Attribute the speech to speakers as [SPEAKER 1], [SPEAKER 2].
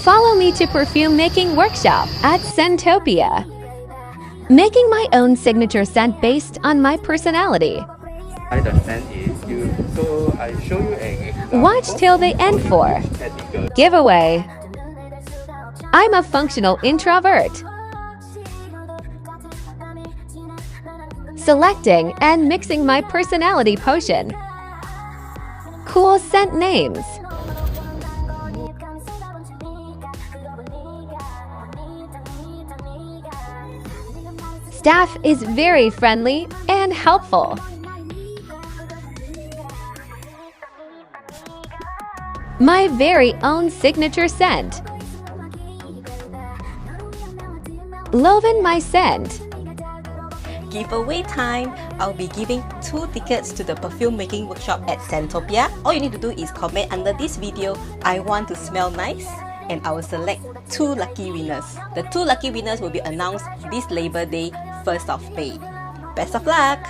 [SPEAKER 1] Follow me to perfume making workshop at Scentopia. Making my own signature scent based on my personality.
[SPEAKER 2] The scent is you. So I show you an example.
[SPEAKER 1] Watch till the end for giveaway. I'm a functional introvert. Selecting and mixing my personality potion. Cool scent names. Staff is very friendly and helpful. My very own signature scent. Loving my scent.
[SPEAKER 3] Giveaway time! I'll be giving 2 tickets to the perfume making workshop at Scentopia. All you need to do is comment under this video, I want to smell nice, and I will select 2 lucky winners. The 2 lucky winners will be announced this Labor Day, 1st of May. Best of luck!